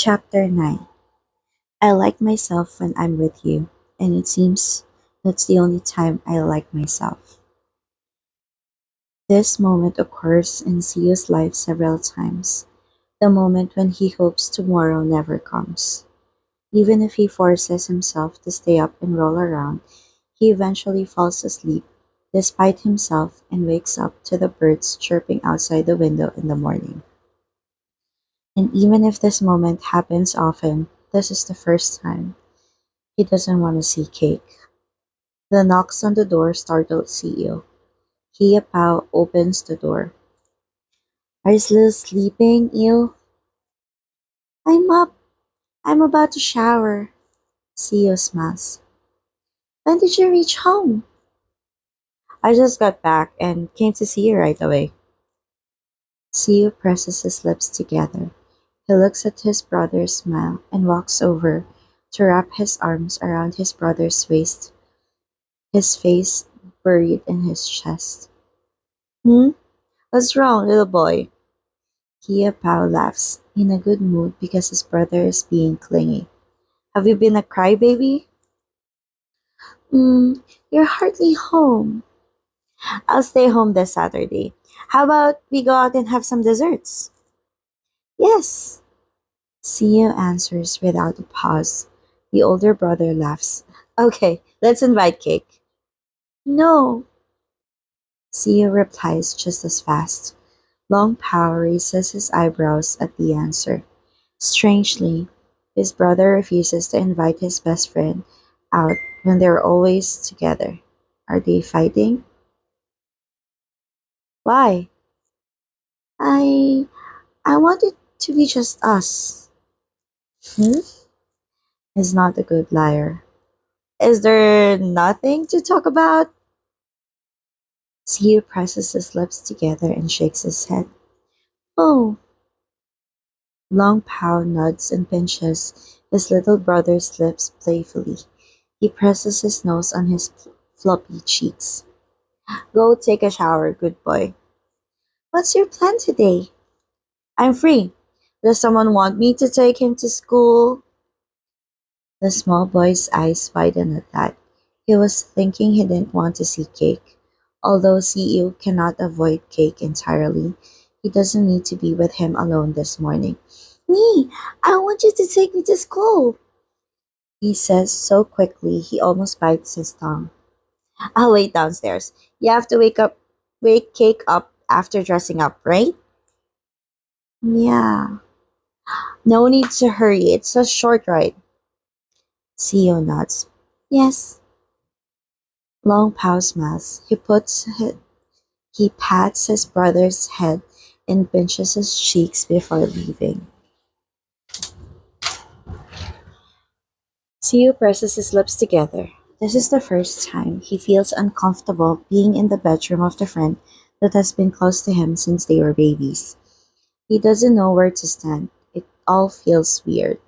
Chapter 9. I like myself when I'm with you, and it seems that's the only time I like myself. This moment occurs in Sio's life several times, the moment when he hopes tomorrow never comes. Even if he forces himself to stay up and roll around, he eventually falls asleep despite himself and wakes up to the birds chirping outside the window in the morning. And even if this moment happens often, this is the first time. He doesn't want to see cake. The knocks on the door startled CEO. Hiapao opens the door. Are you still sleeping, Eel? I'm up. I'm about to shower. CEO smiles. When did you reach home? I just got back and came to see you right away. CEO presses his lips together. He looks at his brother's smile and walks over to wrap his arms around his brother's waist, his face buried in his chest. Hmm? What's wrong, little boy? Kia Pao laughs, in a good mood because his brother is being clingy. Have you been a crybaby? Hmm, you're hardly home. I'll stay home this Saturday. How about we go out and have some desserts? Yes. Sio answers without a pause. The older brother laughs. Okay, let's invite Cake. No. Sio replies just as fast. Long Pao raises his eyebrows at the answer. Strangely, his brother refuses to invite his best friend out when they're always together. Are they fighting? Why? I I want it to be just us. Hmm? Is not a good liar. Is there nothing to talk about? Siu presses his lips together and shakes his head. Oh, Long Pao nods and pinches his little brother's lips playfully. He presses his nose on his floppy cheeks. Go take a shower, good boy. What's your plan today? I'm free. Does someone want me to take him to school? The small boy's eyes widened at that. He was thinking he didn't want to see Cake. Although CEO cannot avoid Cake entirely, he doesn't need to be with him alone this morning. Me, I want you to take me to school, he says so quickly he almost bites his tongue. I'll wait downstairs. You have to wake Cake up after dressing up, right? Yeah. No need to hurry. It's a short ride. CEO nods. Yes. Long Pao smiles. He pats his brother's head and pinches his cheeks before leaving. CEO presses his lips together. This is the first time he feels uncomfortable being in the bedroom of the friend that has been close to him since they were babies. He doesn't know where to stand. It all feels weird.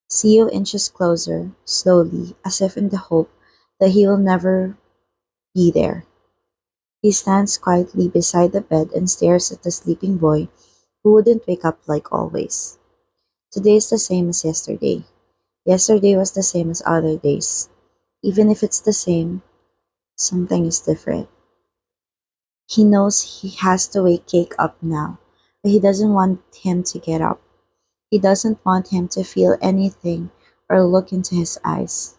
CEO inches closer, slowly, as if in the hope that he will never be there. He stands quietly beside the bed and stares at the sleeping boy, who wouldn't wake up like always. Today is the same as yesterday. Yesterday was the same as other days. Even if it's the same, something is different. He knows he has to wake Cake up now, but he doesn't want him to get up. He doesn't want him to feel anything or look into his eyes.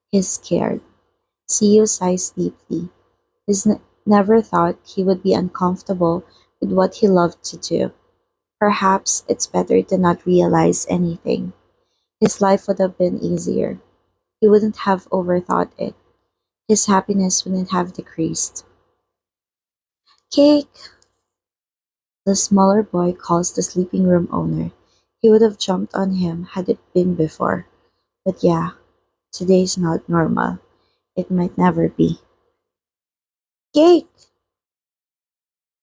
He's scared. CEO sighs deeply. He's never thought he would be uncomfortable with what he loved to do. Perhaps it's better to not realize anything. His life would have been easier. He wouldn't have overthought it. His happiness wouldn't have decreased. Cake! The smaller boy calls the sleeping room owner. He would have jumped on him had it been before. But yeah, today's not normal. It might never be. Cake!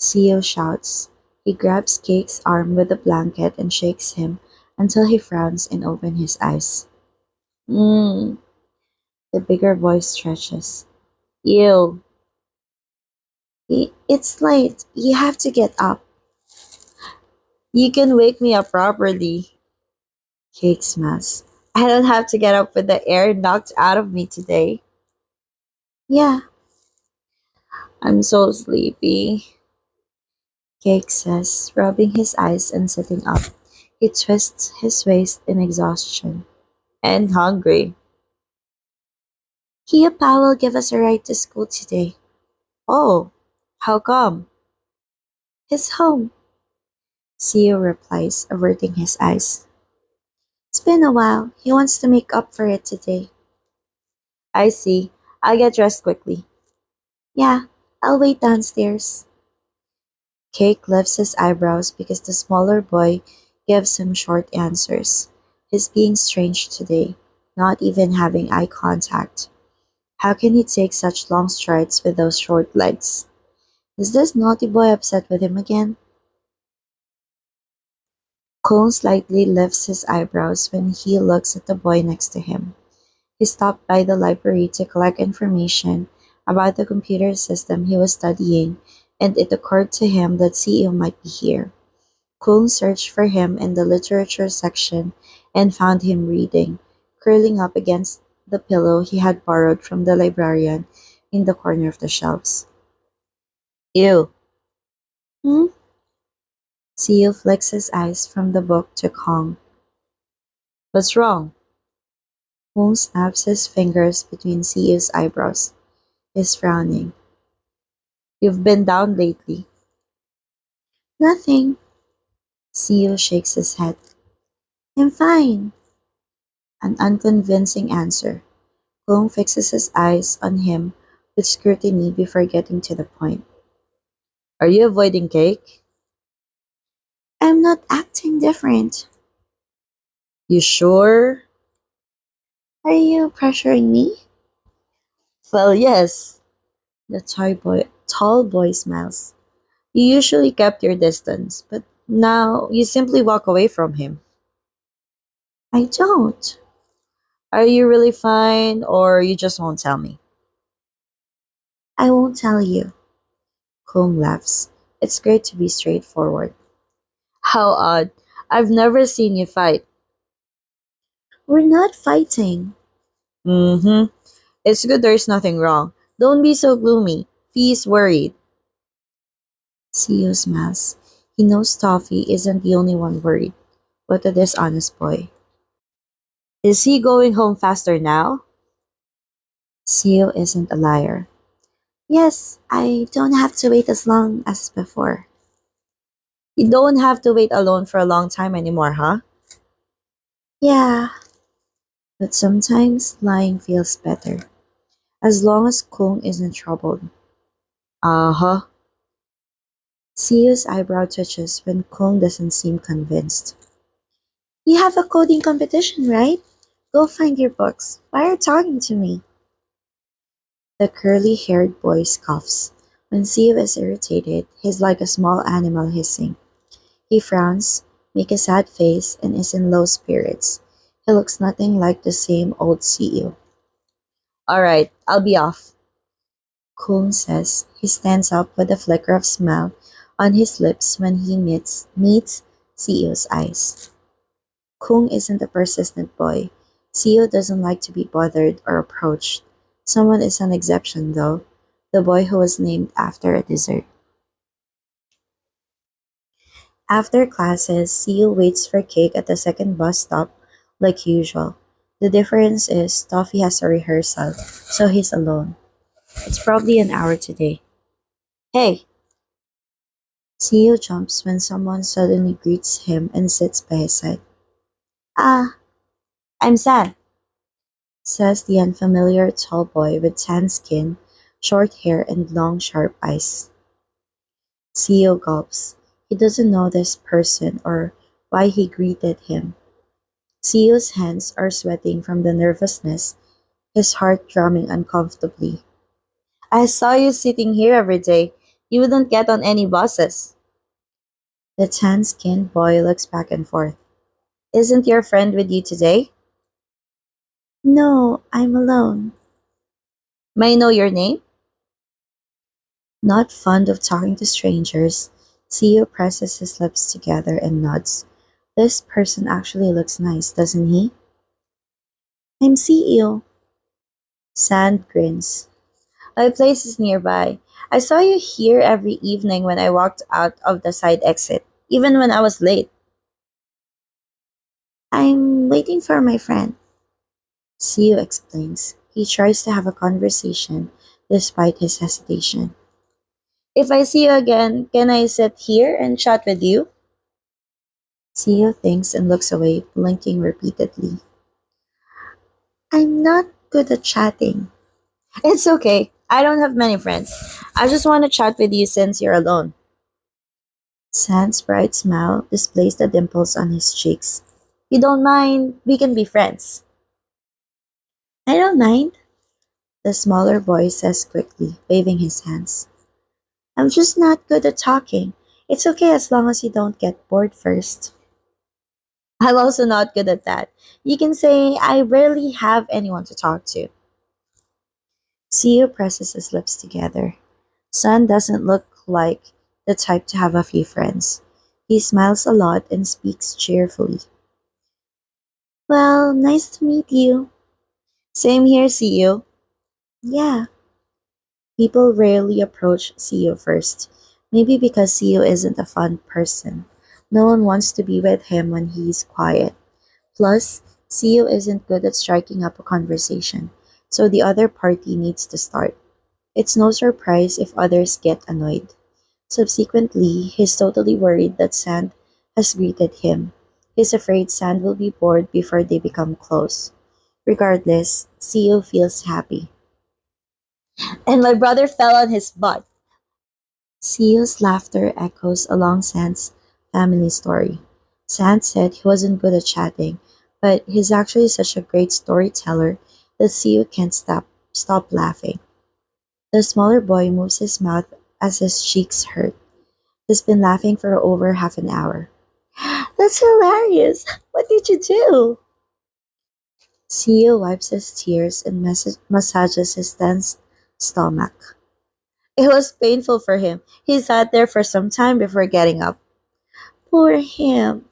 CEO shouts. He grabs Cake's arm with a blanket and shakes him until he frowns and opens his eyes. Mmm, the bigger boy stretches. Ew, it's late. You have to get up. You can wake me up properly. Cake smiles. I don't have to get up with the air knocked out of me today. Yeah, I'm so sleepy. Cake says, rubbing his eyes and sitting up. He twists his waist in exhaustion. And hungry. Kia will give us a ride to school today. Oh, how come? He's home. Seo replies, averting his eyes. It's been a while. He wants to make up for it today. I see. I'll get dressed quickly. Yeah, I'll wait downstairs. Cake lifts his eyebrows because the smaller boy gives him short answers. He's being strange today, not even having eye contact. How can he take such long strides with those short legs? Is this naughty boy upset with him again? Cone slightly lifts his eyebrows when he looks at the boy next to him. He stopped by the library to collect information about the computer system he was studying, and it occurred to him that CEO might be here. Cone searched for him in the literature section and found him reading, curling up against the pillow he had borrowed from the librarian in the corner of the shelves. Ew. Hmm? CEO flicks his eyes from the book to Kong. What's wrong? Kong snaps his fingers between CEO's eyebrows. He's frowning. You've been down lately. Nothing. CEO shakes his head. I'm fine. An unconvincing answer. Kong fixes his eyes on him with scrutiny before getting to the point. Are you avoiding cake? I'm not acting different. You sure? Are you pressuring me? Well, yes. The tall boy smiles. You usually kept your distance, but now you simply walk away from him. I don't. Are you really fine, or you just won't tell me? I won't tell you. Kong laughs. It's great to be straightforward. How odd. I've never seen you fight. We're not fighting. Mm-hmm. It's good there's nothing wrong. Don't be so gloomy. Fee's worried. CEO smiles. He knows Toffee isn't the only one worried, but a dishonest boy. Is he going home faster now? CEO isn't a liar. Yes, I don't have to wait as long as before. You don't have to wait alone for a long time anymore, huh? Yeah, but sometimes lying feels better, as long as Kung isn't troubled. Uh-huh. CEO's eyebrow twitches when Kung doesn't seem convinced. You have a coding competition, right? Go find your books. Why are you talking to me? The curly-haired boy scoffs. When CEO is irritated, he's like a small animal hissing. He frowns, makes a sad face, and is in low spirits. He looks nothing like the same old CEO. All right, I'll be off. Kung says. He stands up with a flicker of smile on his lips when he meets CEO's eyes. Kung isn't a persistent boy. CEO doesn't like to be bothered or approached. Someone is an exception, though. The boy who was named after a dessert. After classes, CEO waits for Cake at the second bus stop like usual. The difference is Toffee has a rehearsal, so he's alone. It's probably an hour today. Hey! CEO jumps when someone suddenly greets him and sits by his side. Ah, I'm San, says the unfamiliar tall boy with tan skin, short hair, and long, sharp eyes. CEO gulps. He doesn't know this person or why he greeted him. CEO's hands are sweating from the nervousness, his heart drumming uncomfortably. I saw you sitting here every day. You wouldn't get on any buses. The tan skinned boy looks back and forth. Isn't your friend with you today? No, I'm alone. May I know your name? Not fond of talking to strangers, CEO presses his lips together and nods. This person actually looks nice, doesn't he? I'm CEO. Sand grins. My place is nearby. I saw you here every evening when I walked out of the side exit, even when I was late. I'm waiting for my friend. CEO explains. He tries to have a conversation despite his hesitation. If I see you again, can I sit here and chat with you? CEO thinks and looks away, blinking repeatedly. I'm not good at chatting. It's okay. I don't have many friends. I just want to chat with you since you're alone. Sand's bright smile displays the dimples on his cheeks. You don't mind? We can be friends. I don't mind, the smaller boy says quickly, waving his hands. I'm just not good at talking. It's okay as long as you don't get bored first. I'm also not good at that. You can say I rarely have anyone to talk to. CEO presses his lips together. Sun doesn't look like the type to have a few friends. He smiles a lot and speaks cheerfully. Well, nice to meet you. Same here, CEO. Yeah, people rarely approach CEO first. Maybe because CEO isn't a fun person. No one wants to be with him when he's quiet. Plus, CEO isn't good at striking up a conversation, so the other party needs to start. It's no surprise if others get annoyed. Subsequently, he's totally worried that Sand has greeted him. He's afraid Sand will be bored before they become close. Regardless, CEO feels happy. And my brother fell on his butt. CEO's laughter echoes along Sand's family story. Sand said he wasn't good at chatting, but he's actually such a great storyteller that CEO can't stop laughing. The smaller boy moves his mouth as his cheeks hurt. He's been laughing for over half an hour. That's hilarious. What did you do? CEO wipes his tears and massages his tense stomach. It was painful for him. He sat there for some time before getting up. Poor him.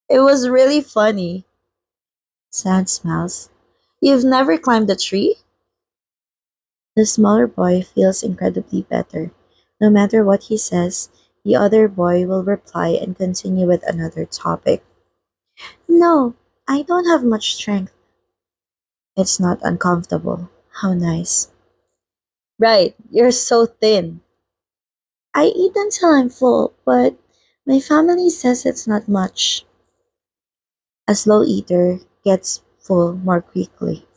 It was really funny. Sand smiles. You've never climbed a tree? The smaller boy feels incredibly better. No matter what he says, the other boy will reply and continue with another topic. No, I don't have much strength. It's not uncomfortable. How nice. Right, you're so thin. I eat until I'm full, but my family says it's not much. A slow eater gets full more quickly.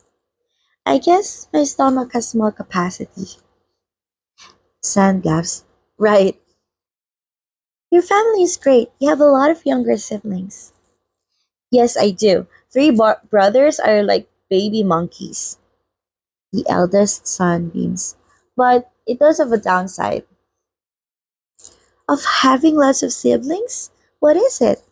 I guess my stomach has small capacity. Sand laughs. Right. Your family is great. You have a lot of younger siblings. Yes, I do. Three brothers are like baby monkeys. The eldest son beams. But it does have a downside. Of having lots of siblings? What is it?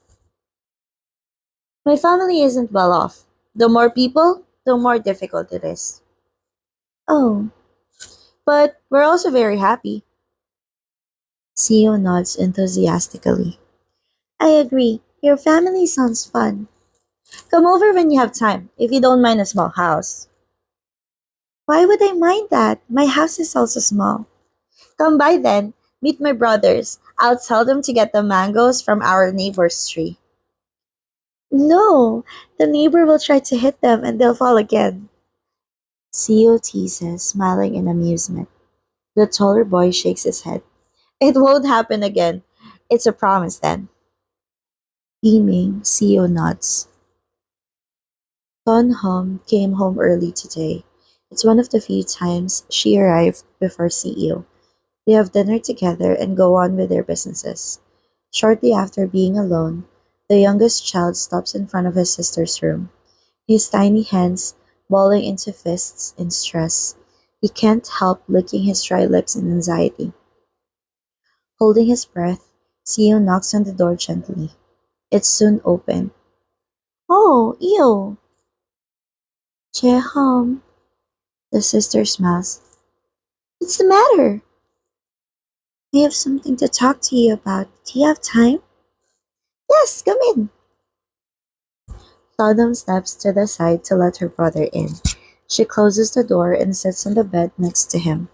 My family isn't well off. The more people, the more difficult it is. Oh, but we're also very happy. CEO nods enthusiastically. I agree. Your family sounds fun. Come over when you have time, if you don't mind a small house. Why would I mind that? My house is also small. Come by then. Meet my brothers. I'll tell them to get the mangoes from our neighbor's tree. No, the neighbor will try to hit them and they'll fall again. CEO teases, smiling in amusement. The taller boy shakes his head. It won't happen again. It's a promise then. Beaming, CEO nods. Ton Hum came home early today. It's one of the few times she arrived before CEO. They have dinner together and go on with their businesses. Shortly after being alone, the youngest child stops in front of his sister's room, his tiny hands balling into fists in stress. He can't help licking his dry lips in anxiety. Holding his breath, CEO knocks on the door gently. It's soon open. Oh, ew! Cheham, the sister smiles. What's the matter? I have something to talk to you about. Do you have time? Yes, come in. Autumn steps to the side to let her brother in. She closes the door and sits on the bed next to him.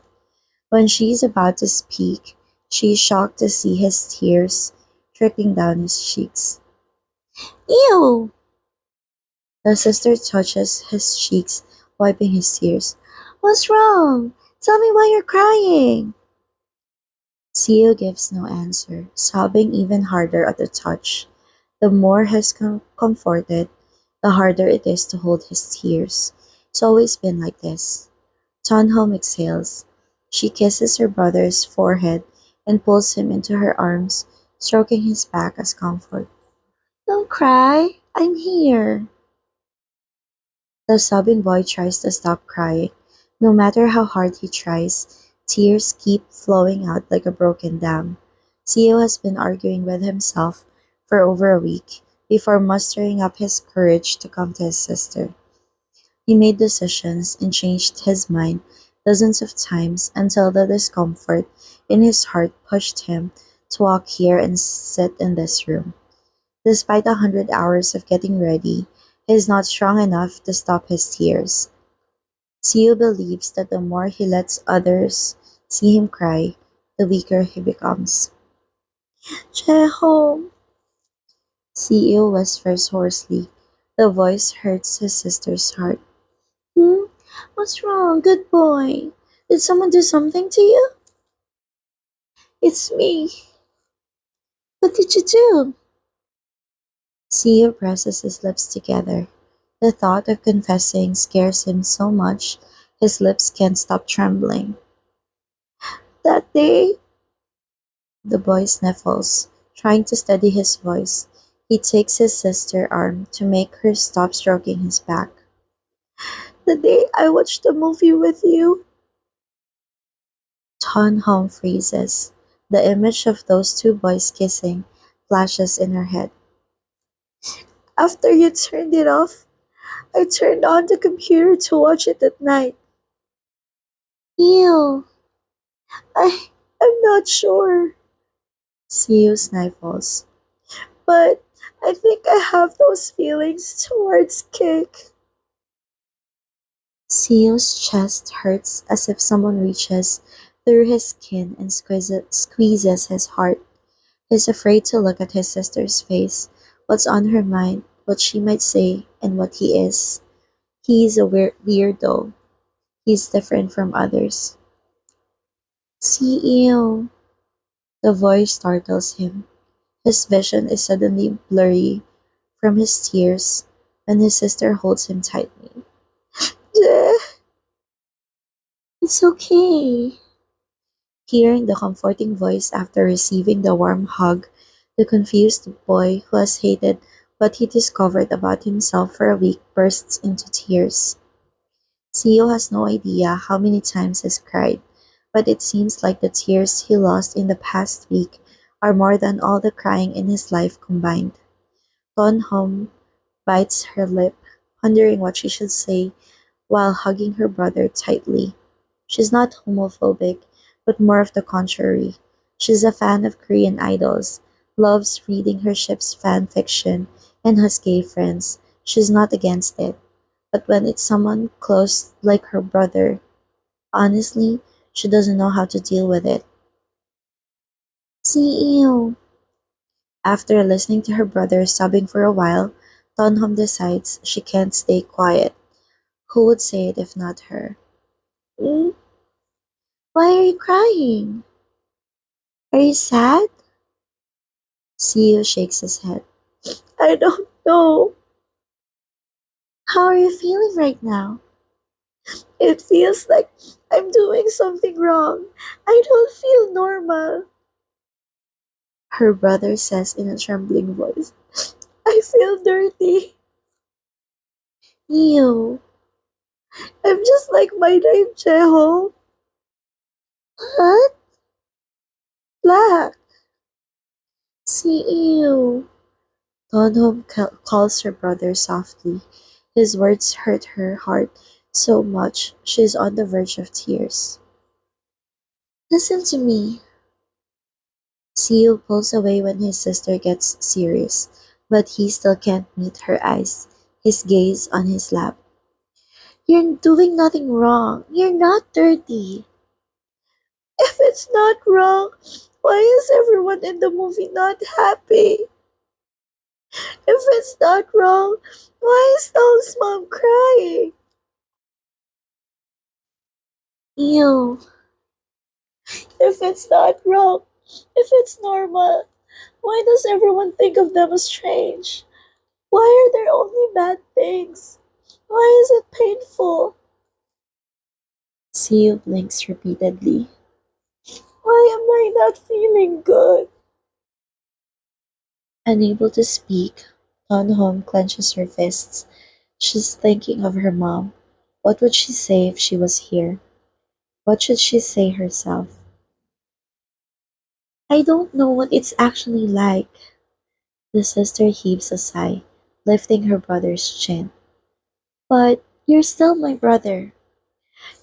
When she is about to speak, she is shocked to see his tears trickling down his cheeks. Ew! The sister touches his cheeks, wiping his tears. What's wrong? Tell me why you're crying. Seo gives no answer, sobbing even harder at the touch. The more he's comforted, the harder it is to hold his tears. It's always been like this. Tonhom exhales. She kisses her brother's forehead and pulls him into her arms, stroking his back as comfort. Don't cry. I'm here. The sobbing boy tries to stop crying. No matter how hard he tries, tears keep flowing out like a broken dam. Seo has been arguing with himself for over a week before mustering up his courage to come to his sister. He made decisions and changed his mind dozens of times until the discomfort in his heart pushed him to walk here and sit in this room. Despite 100 hours of getting ready, he is not strong enough to stop his tears. Siu believes that the more he lets others see him cry, the weaker he becomes. Cheho! Siu whispers hoarsely. The voice hurts his sister's heart. Hmm? What's wrong, good boy? Did someone do something to you? It's me. What did you do? Siu presses his lips together. The thought of confessing scares him so much his lips can't stop trembling. That day, the boy sniffles, trying to steady his voice. He takes his sister's arm to make her stop stroking his back. The day I watched the movie with you, Ton Home freezes. The image of those two boys kissing flashes in her head. After you turned it off, I turned on the computer to watch it at night. Ew, I'm not sure. Siu sniffles. But I think I have those feelings towards Cake. Siu's chest hurts as if someone reaches through his skin and squeezes his heart. He's afraid to look at his sister's face, what's on her mind, what she might say, and what he is. He's a weirdo. He's different from others. CEO. The voice startles him. His vision is suddenly blurry from his tears when his sister holds him tightly. It's okay. Hearing the comforting voice after receiving the warm hug, the confused boy who has hated what he discovered about himself for a week bursts into tears. Seo has no idea how many times he's cried, but it seems like the tears he lost in the past week are more than all the crying in his life combined. Ton Hom bites her lip, wondering what she should say while hugging her brother tightly. She's not homophobic, but more of the contrary. She's a fan of Korean idols, loves reading her ship's fan fiction, and has gay friends. She's not against it. But when it's someone close like her brother, honestly, she doesn't know how to deal with it. CEO. After listening to her brother sobbing for a while, Tonham decides she can't stay quiet. Who would say it if not her? "Mm, why are you crying? Are you sad?" CEO shakes his head. I don't know. How are you feeling right now? It feels like I'm doing something wrong. I don't feel normal. Her brother says in a trembling voice. I feel dirty. Ew. I'm just like my name, Cheho. What? Black. See you. Tonhom calls her brother softly. His words hurt her heart so much she's on the verge of tears. Listen to me. Siu pulls away when his sister gets serious, but he still can't meet her eyes. his gaze on his lap. You're doing nothing wrong. You're not dirty. If it's not wrong, why is everyone in the movie not happy? If it's not wrong, why is Dog's mom crying? Ew. If it's not wrong, if it's normal, why does everyone think of them as strange? Why are there only bad things? Why is it painful? Seo blinks repeatedly. Why am I not feeling good? Unable to speak, Home clenches her fists. She's thinking of her mom. What would she say if she was here? What should she say herself? I don't know what it's actually like. The sister heaves a sigh, lifting her brother's chin. But you're still my brother.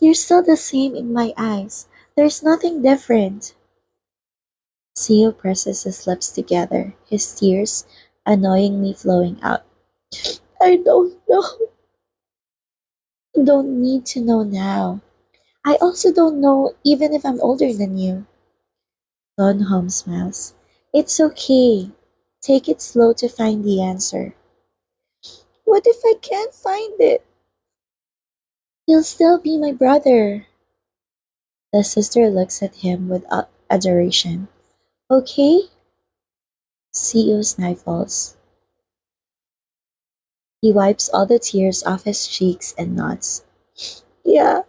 You're still the same in my eyes. There's nothing different. Seo presses his lips together, his tears annoyingly flowing out. I don't know. You don't need to know now. I also don't know even if I'm older than you. Don Hom smiles. It's okay. Take it slow to find the answer. What if I can't find it? You'll still be my brother. The sister looks at him with adoration. Okay? Seo sniffles. He wipes all the tears off his cheeks and nods. Yeah.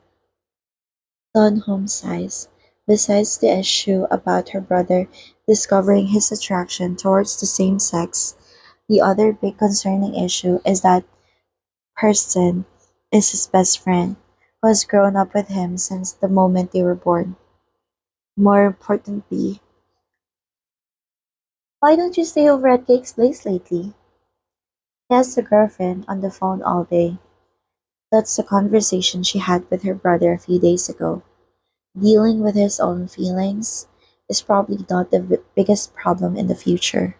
Don Home sighs. Besides the issue about her brother discovering his attraction towards the same sex, the other big concerning issue is that Person is his best friend, who has grown up with him since the moment they were born. More importantly, why don't you stay over at Cake's place lately? He has a girlfriend on the phone all day. That's the conversation she had with her brother a few days ago. Dealing with his own feelings is probably not the biggest problem in the future.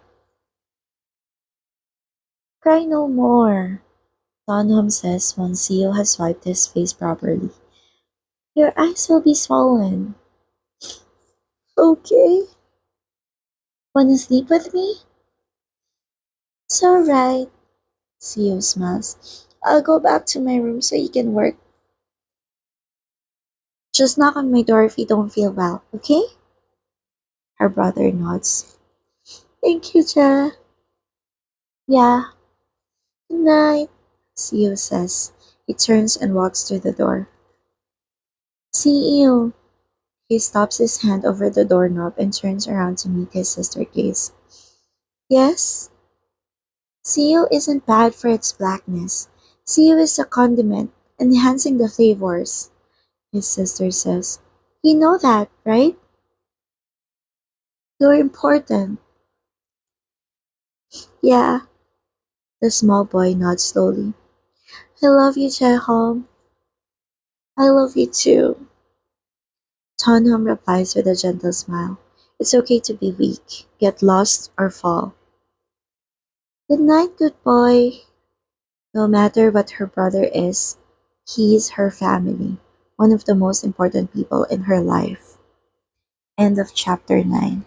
Cry no more, Donham says when Seo has wiped his face properly. Your eyes will be swollen. Okay. Wanna sleep with me? It's alright. Seo smiles. I'll go back to my room so you can work. Just knock on my door if you don't feel well, okay? Her brother nods. Thank you, Ja. Yeah. Good night, Seo says. He turns and walks through the door. See you. He stops his hand over the doorknob and turns around to meet his sister gaze. Yes? Seo isn't bad for its blackness. Seo is a condiment, enhancing the flavors, his sister says. You know that, right? You're important. Yeah, the small boy nods slowly. I love you, Chehom. I love you too. Tonham replies with a gentle smile. It's okay to be weak, get lost, or fall. Good night, good boy. No matter what her brother is, he's her family, one of the most important people in her life. End of chapter 9.